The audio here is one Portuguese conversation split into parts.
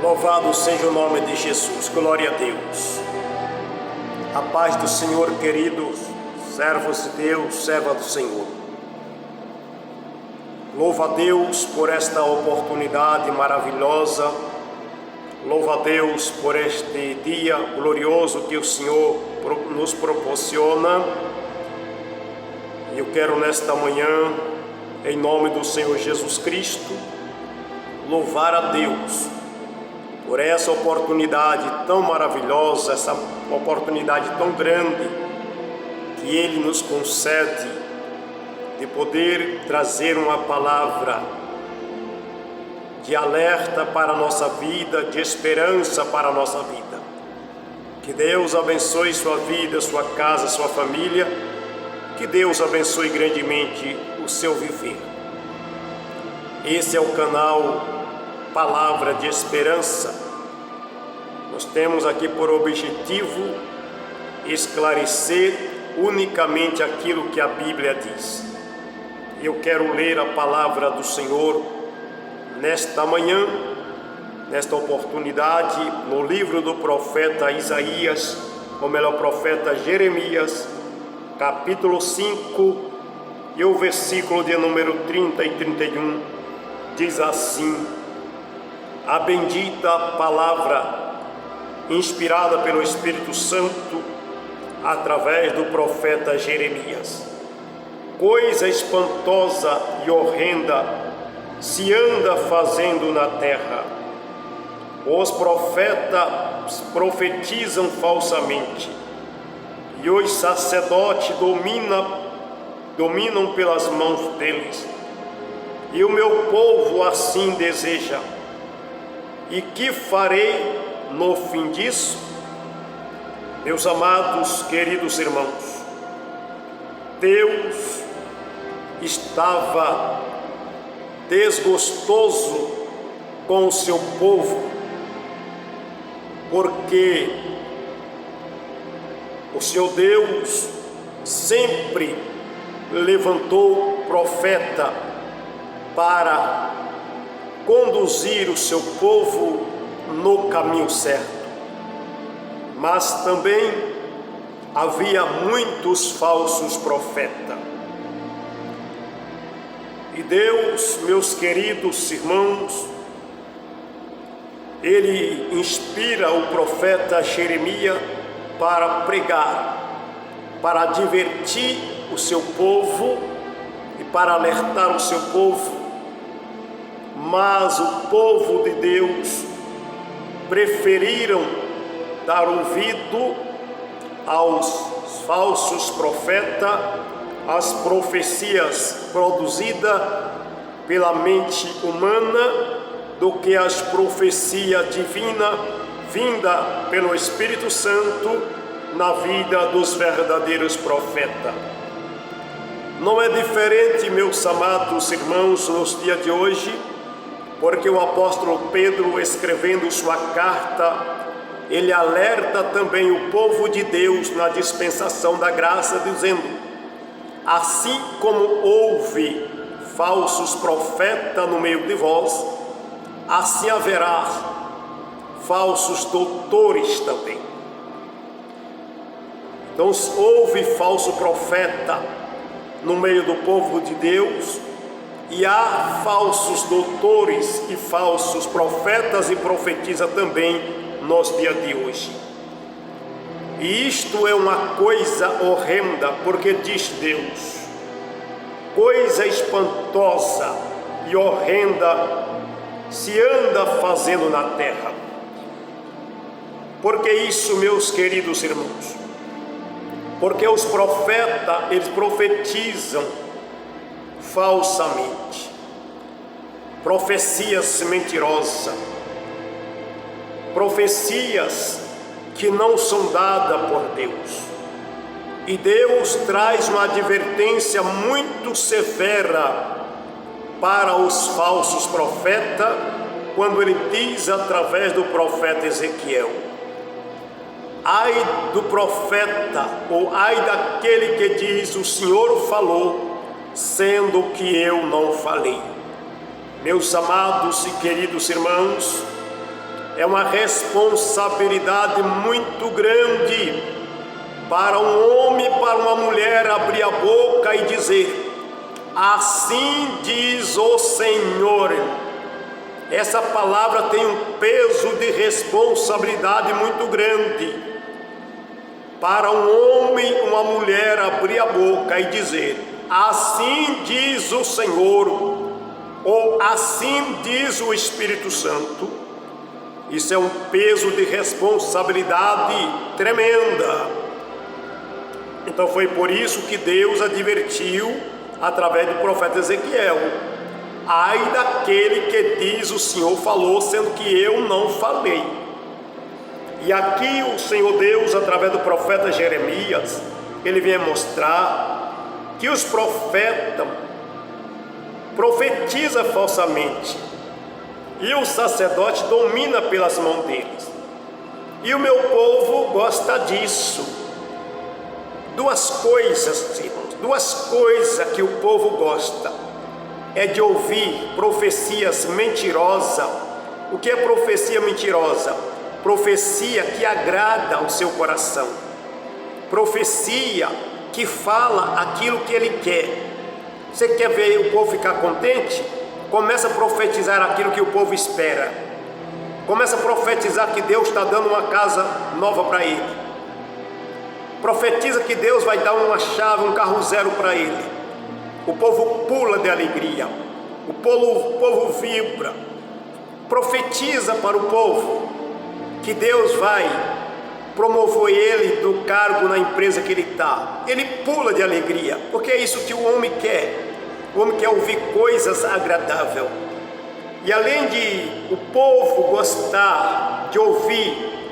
Louvado seja o nome de Jesus, glória a Deus. A paz do Senhor, queridos, servos de Deus, serva do Senhor. Louva a Deus por esta oportunidade maravilhosa. Louva a Deus por este dia glorioso que o Senhor nos proporciona. E eu quero nesta manhã, em nome do Senhor Jesus Cristo, louvar a Deus por essa oportunidade tão maravilhosa, essa oportunidade tão grande que Ele nos concede de poder trazer uma palavra de alerta para a nossa vida, de esperança para a nossa vida. Que Deus abençoe sua vida, sua casa, sua família. Que Deus abençoe grandemente o seu viver. Esse é o canal Palavra de Esperança. Nós temos aqui por objetivo esclarecer unicamente aquilo que a Bíblia diz. Eu quero ler a palavra do Senhor nesta manhã, nesta oportunidade, no livro do profeta Isaías, ou melhor, profeta Jeremias, capítulo 5, e o versículo de número 30 e 31, diz assim: a bendita palavra, inspirada pelo Espírito Santo, através do profeta Jeremias. Coisa espantosa e horrenda se anda fazendo na terra. Os profetas profetizam falsamente, e os sacerdotes dominam pelas mãos deles. E o meu povo assim deseja. E que farei no fim disso? Meus amados, queridos irmãos, Deus estava desgostoso com o seu povo, porque o seu Deus sempre levantou profeta para conduzir o seu povo no caminho certo. Mas também havia muitos falsos profetas. E Deus, meus queridos irmãos, Ele inspira o profeta Jeremias para pregar, para advertir o seu povo e para alertar o seu povo. Mas o povo de Deus preferiram dar ouvido aos falsos profetas, às profecias produzidas pela mente humana, do que as profecias divinas vinda pelo Espírito Santo na vida dos verdadeiros profetas. Não é diferente, meus amados irmãos, nos dias de hoje, porque o apóstolo Pedro, escrevendo sua carta, ele alerta também o povo de Deus na dispensação da graça, dizendo: assim como houve falsos profetas no meio de vós, assim haverá falsos doutores também. Então houve falso profeta no meio do povo de Deus, e há falsos doutores e falsos profetas e profetizas também nos dias de hoje. E isto é uma coisa horrenda, porque diz Deus: coisa espantosa e horrenda se anda fazendo na terra. Por que isso, meus queridos irmãos? Porque os profetas, eles profetizam falsamente, profecias mentirosas, profecias que não são dadas por Deus. E Deus traz uma advertência muito severa para os falsos profetas, quando Ele diz através do profeta Ezequiel: ai do profeta, ou ai daquele que diz: o Senhor falou, sendo que eu não falei. Meus amados e queridos irmãos, É uma responsabilidade muito grande para um homem e para uma mulher abrir a boca e dizer: assim diz o Senhor. Essa palavra tem um peso de responsabilidade muito grande. Para um homem e uma mulher abrir a boca e dizer: assim diz o Senhor, ou assim diz o Espírito Santo, isso é um peso de responsabilidade tremenda. Então foi por isso que Deus advertiu através do profeta Ezequiel: ai daquele que diz o Senhor falou, sendo que eu não falei. E aqui o Senhor Deus, através do profeta Jeremias, ele vem mostrar que os profetas profetizam falsamente, e o sacerdote domina pelas mãos deles. E o meu povo gosta disso. Duas coisas, irmãos, duas coisas que o povo gosta é de ouvir profecias mentirosas. O que é profecia mentirosa? Profecia que agrada ao seu coração, profecia que fala aquilo que ele quer. Você quer ver o povo ficar contente? Começa a profetizar aquilo que o povo espera. Começa a profetizar que Deus está dando uma casa nova para ele. Profetiza que Deus vai dar uma chave, um carro zero para ele. O povo pula de alegria, o povo vibra. Profetiza para o povo que Deus vai promover ele do cargo na empresa que ele está. Ele pula de alegria, porque é isso que o homem quer. O homem quer ouvir coisas agradáveis. E além de o povo gostar de ouvir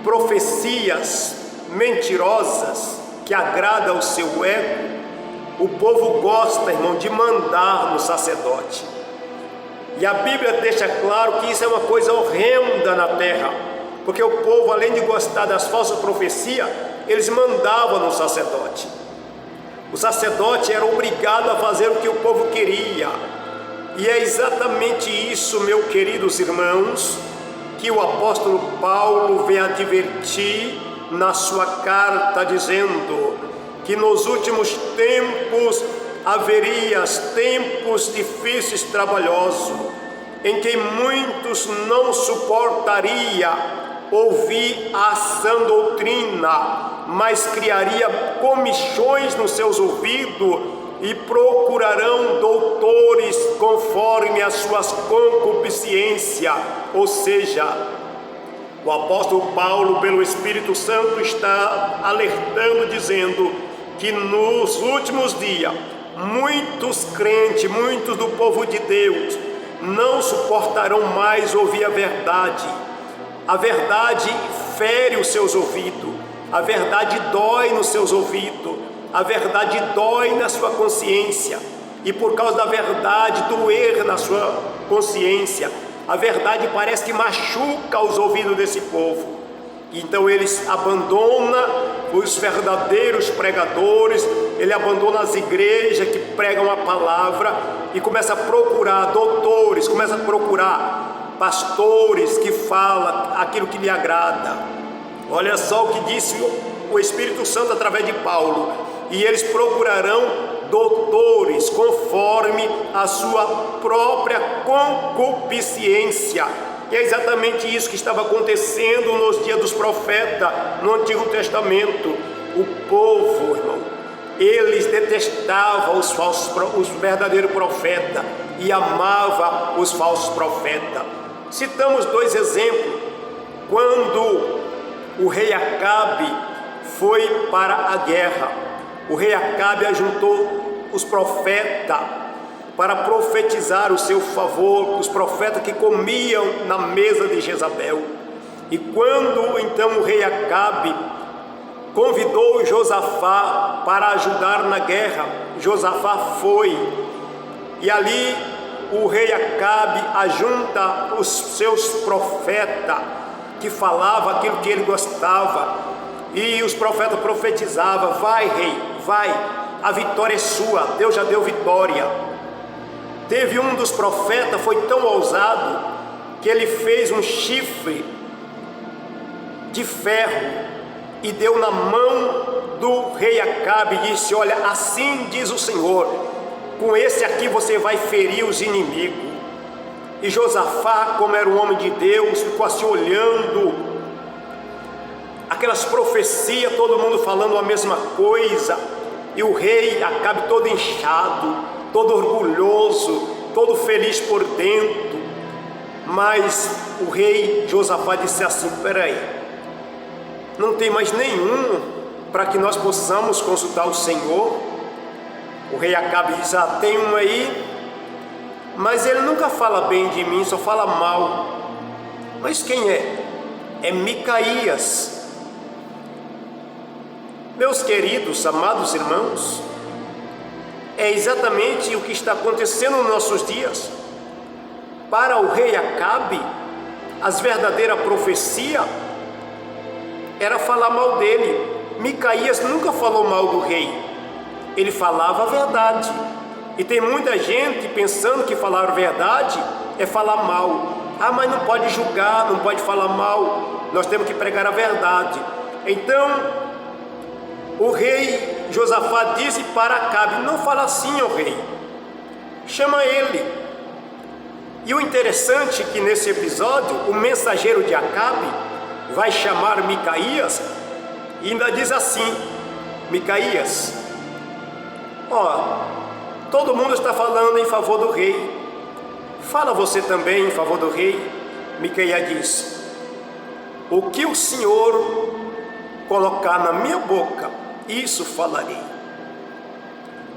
profecias mentirosas que agradam ao seu ego, o povo gosta, irmão, de mandar no sacerdote. E a Bíblia deixa claro que isso é uma coisa horrenda na terra, porque o povo, além de gostar das falsas profecias, eles mandavam no sacerdote. O sacerdote era obrigado a fazer o que o povo queria. E é exatamente isso, meus queridos irmãos, que o apóstolo Paulo vem advertir na sua carta, dizendo que nos últimos tempos haveria tempos difíceis, trabalhosos, em que muitos não suportariam ouvir a sã doutrina, mas criaria comichões nos seus ouvidos e procurarão doutores conforme as suas concupiscências. Ou seja, o apóstolo Paulo, pelo Espírito Santo, está alertando, dizendo que nos últimos dias, muitos crentes, muitos do povo de Deus, não suportarão mais ouvir a verdade. A verdade fere os seus ouvidos, a verdade dói nos seus ouvidos, a verdade dói na sua consciência, e por causa da verdade doer na sua consciência, a verdade parece que machuca os ouvidos desse povo. Então eles abandonam os verdadeiros pregadores, ele abandona as igrejas que pregam a palavra e começa a procurar doutores, começa a procurar pastores que falam aquilo que lhe agrada. Olha só o que disse o Espírito Santo através de Paulo: e eles procurarão doutores conforme a sua própria concupiscência. E é exatamente isso que estava acontecendo nos dias dos profetas no Antigo Testamento. O povo, irmão, eles detestavam os verdadeiros profetas e amavam os falsos profetas. Citamos dois exemplos. Quando o rei Acabe foi para a guerra, o rei Acabe ajuntou os profetas para profetizar o seu favor, os profetas que comiam na mesa de Jezabel. E quando então o rei Acabe convidou Josafá para ajudar na guerra, Josafá foi, e ali o rei Acabe ajunta os seus profetas que falavam aquilo que ele gostava, e os profetas profetizavam: vai rei, vai, a vitória é sua, Deus já deu vitória. Teve um dos profetas, foi tão ousado, que ele fez um chifre de ferro e deu na mão do rei Acabe e disse: olha, assim diz o Senhor, com esse aqui você vai ferir os inimigos. E Josafá, como era um homem de Deus, ficou assim olhando aquelas profecias, todo mundo falando a mesma coisa, e o rei Acabe todo inchado, todo orgulhoso, todo feliz por dentro. Mas o rei Josafá disse assim: peraí, não tem mais nenhum para que nós possamos consultar o Senhor? O rei Acabe diz: ah, tem um aí, mas ele nunca fala bem de mim, só fala mal. Mas quem é? É Micaías. Meus queridos, amados irmãos, é exatamente o que está acontecendo nos nossos dias. Para o rei Acabe, as verdadeiras profecias era falar mal dele. Micaías nunca falou mal do rei, ele falava a verdade. E tem muita gente pensando que falar a verdade é falar mal. Ah, mas não pode julgar, não pode falar mal, nós temos que pregar a verdade. Então o rei Josafá disse para Acabe: não fala assim, ó rei, chama ele. E o interessante é que nesse episódio o mensageiro de Acabe vai chamar Micaías e ainda diz assim: Micaías, ó, todo mundo está falando em favor do rei, fala você também em favor do rei. Micaías diz: o que o Senhor colocar na minha boca, isso falarei.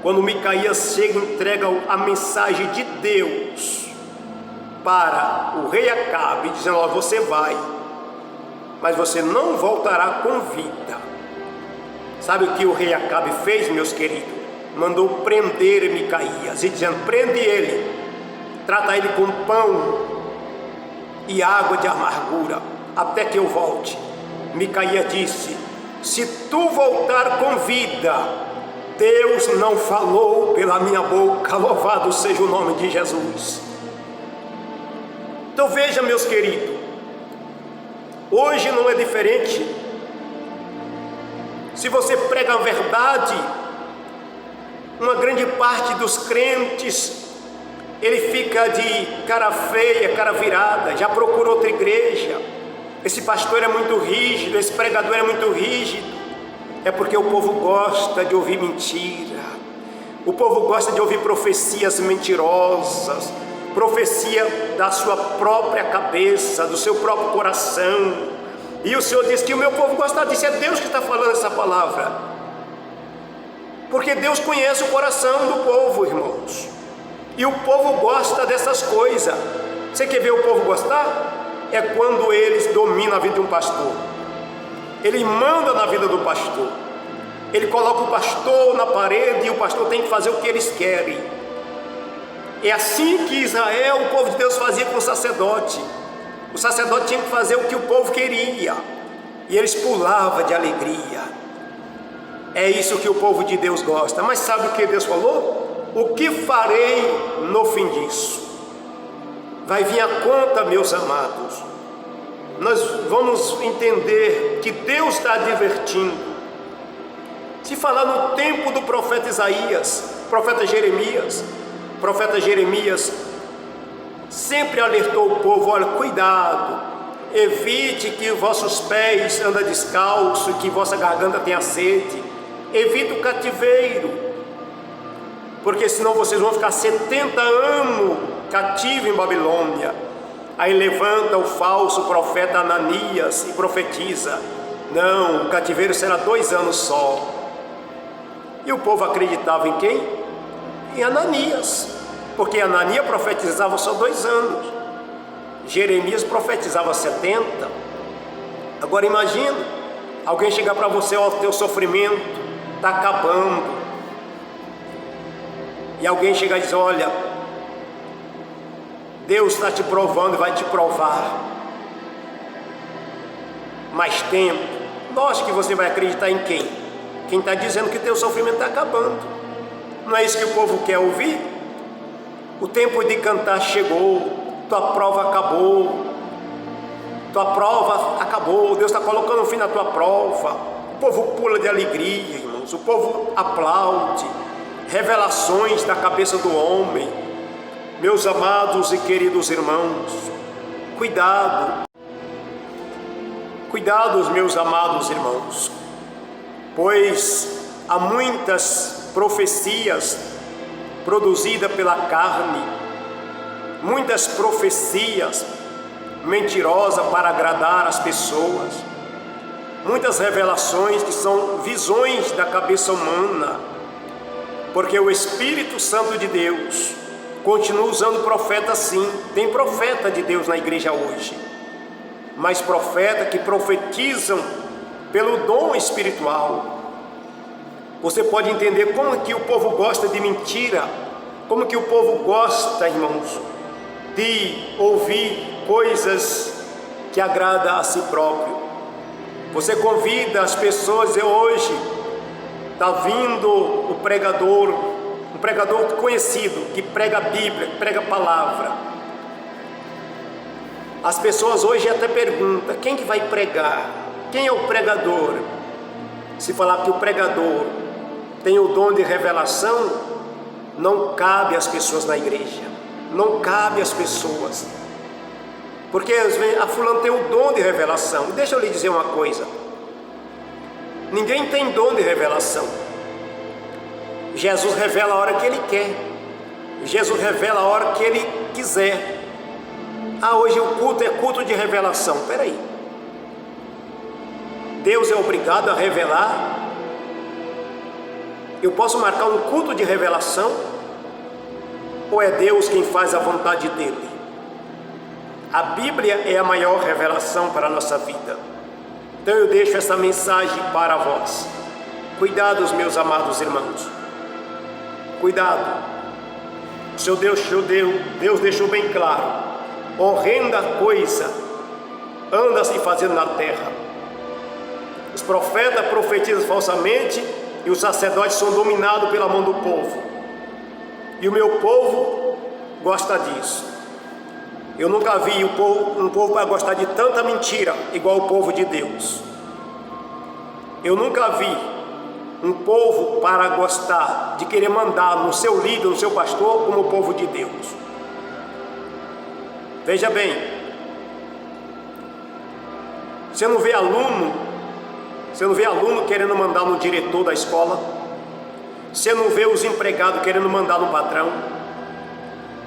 Quando Micaías chega e entrega a mensagem de Deus para o rei Acabe, dizendo: ó, você vai, mas você não voltará com vida. Sabe o que o rei Acabe fez, meus queridos? Mandou prender Micaías, e dizendo: prende ele, trata ele com pão e água de amargura, até que eu volte. Micaías disse: se tu voltar com vida, Deus não falou pela minha boca, louvado seja o nome de Jesus. Então veja, meus queridos, hoje não é diferente. Se você prega a verdade, uma grande parte dos crentes, ele fica de cara feia, cara virada, já procura outra igreja. Esse pastor é muito rígido, esse pregador é muito rígido. É porque o povo gosta de ouvir mentira, o povo gosta de ouvir profecias mentirosas, profecia da sua própria cabeça, do seu próprio coração. E o Senhor diz que o meu povo gosta disso. É Deus que está falando essa palavra, porque Deus conhece o coração do povo, irmãos, e o povo gosta dessas coisas. Você quer ver o povo gostar? É quando eles dominam a vida de um pastor, ele manda na vida do pastor, ele coloca o pastor na parede e o pastor tem que fazer o que eles querem. É assim que Israel, o povo de Deus, fazia com o sacerdote. O sacerdote tinha que fazer o que o povo queria, e eles pulavam de alegria. É isso que o povo de Deus gosta. Mas sabe o que Deus falou? O que farei no fim disso? Vai vir a conta, meus amados. Nós vamos entender que Deus está advertindo. Se falar no tempo do profeta Isaías, profeta Jeremias sempre alertou o povo: olha, cuidado, evite que vossos pés andem descalços, que vossa garganta tenha sede, evite o cativeiro, porque senão vocês vão ficar 70 anos cativos em Babilônia. Aí levanta o falso profeta Ananias e profetiza: não, o cativeiro será 2 anos só. E o povo acreditava em quem? Em Ananias, porque Ananias profetizava só 2 anos, Jeremias profetizava 70. Agora imagina, alguém chegar para você: ó, o teu sofrimento está acabando. E alguém chega e diz: olha, Deus está te provando e vai te provar mais tempo. Lógico que você vai acreditar em quem? Quem está dizendo que teu sofrimento está acabando. Não é isso que o povo quer ouvir? O tempo de cantar chegou, tua prova acabou. Tua prova acabou. Deus está colocando um fim na tua prova. O povo pula de alegria, irmãos. O povo aplaude. Revelações da cabeça do homem. Meus amados e queridos irmãos, cuidado. Cuidados, meus amados irmãos, pois há muitas profecias produzidas pela carne, muitas profecias mentirosas para agradar as pessoas, muitas revelações que são visões da cabeça humana, porque o Espírito Santo de Deus continua usando profeta sim. Tem profeta de Deus na igreja hoje, mas profetas que profetizam pelo dom espiritual. Você pode entender como que o povo gosta de mentira, como que o povo gosta, irmãos, de ouvir coisas que agradam a si próprio. Você convida as pessoas, e hoje está vindo o pregador, um pregador conhecido, que prega a Bíblia, que prega a palavra. As pessoas hoje até perguntam, quem que vai pregar? Quem é o pregador? Se falar que o pregador tem o dom de revelação, não cabe às pessoas na igreja, não cabe às pessoas, porque a fulano tem o dom de revelação. E deixa eu lhe dizer uma coisa, ninguém tem dom de revelação. Jesus revela a hora que Ele quer, Jesus revela a hora que Ele quiser. Hoje o culto é culto de revelação. Peraí, Deus é obrigado a revelar? Eu posso marcar um culto de revelação? Ou é Deus quem faz a vontade dEle? A Bíblia é a maior revelação para a nossa vida. Então eu deixo essa mensagem para vós. Cuidado, meus amados irmãos. Cuidado. O seu Deus deixou bem claro. Horrenda coisa anda se fazendo na terra. Os profetas profetizam falsamente e os sacerdotes são dominados pela mão do povo. E o meu povo gosta disso. Eu nunca vi um povo para gostar de tanta mentira igual o povo de Deus. Eu nunca vi um povo para gostar de querer mandar no seu líder, no seu pastor, como o povo de Deus. Veja bem, você não vê aluno querendo mandar no diretor da escola, você não vê os empregados querendo mandar no patrão,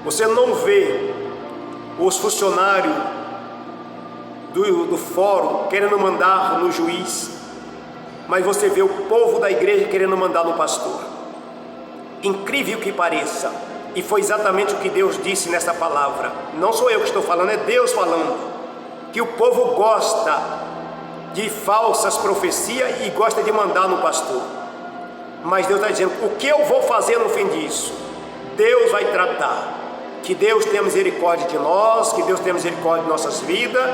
você não vê os funcionários do fórum querendo mandar no juiz, mas você vê o povo da igreja querendo mandar no pastor. Incrível que pareça, e foi exatamente o que Deus disse nessa palavra. Não sou eu que estou falando, é Deus falando, que o povo gosta de falsas profecias e gosta de mandar no pastor. Mas Deus está dizendo, o que eu vou fazer no fim disso? Deus vai tratar. Que Deus tenha misericórdia de nós, que Deus tenha misericórdia de nossas vidas,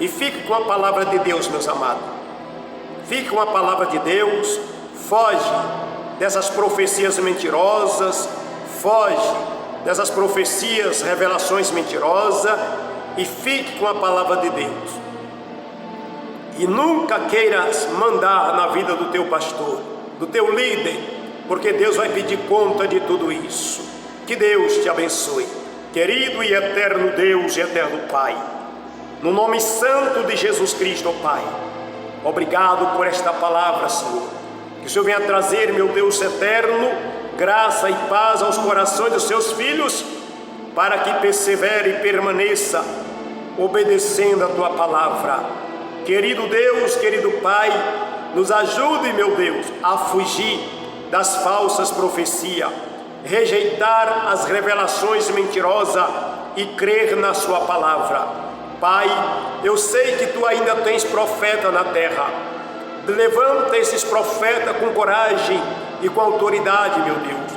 e fique com a palavra de Deus, meus amados. Fique com a palavra de Deus, foge dessas profecias mentirosas, foge dessas profecias, revelações mentirosas, e fique com a palavra de Deus. E nunca queiras mandar na vida do teu pastor, do teu líder, porque Deus vai pedir conta de tudo isso. Que Deus te abençoe, querido e eterno Deus e eterno Pai, no nome santo de Jesus Cristo, ó Pai. Obrigado por esta palavra, Senhor. Que o Senhor venha trazer, meu Deus eterno, graça e paz aos corações dos seus filhos, para que persevere e permaneça obedecendo a tua palavra. Querido Deus, querido Pai, nos ajude, meu Deus, a fugir das falsas profecias, rejeitar as revelações mentirosas e crer na sua palavra. Pai, eu sei que tu ainda tens profeta na terra. Levanta esses profetas com coragem e com autoridade, meu Deus,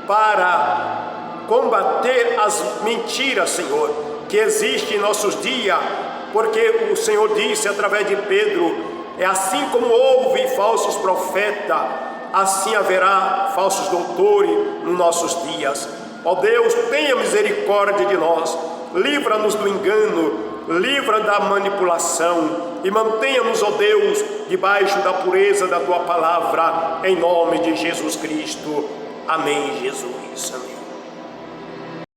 para combater as mentiras, Senhor, que existem em nossos dias, porque o Senhor disse através de Pedro, é assim como houve falsos profetas, assim haverá falsos doutores nos nossos dias. Ó Deus, tenha misericórdia de nós, livra-nos do engano, livra da manipulação e mantenha-nos, ó Deus, debaixo da pureza da Tua palavra, em nome de Jesus Cristo. Amém, Jesus. Amém.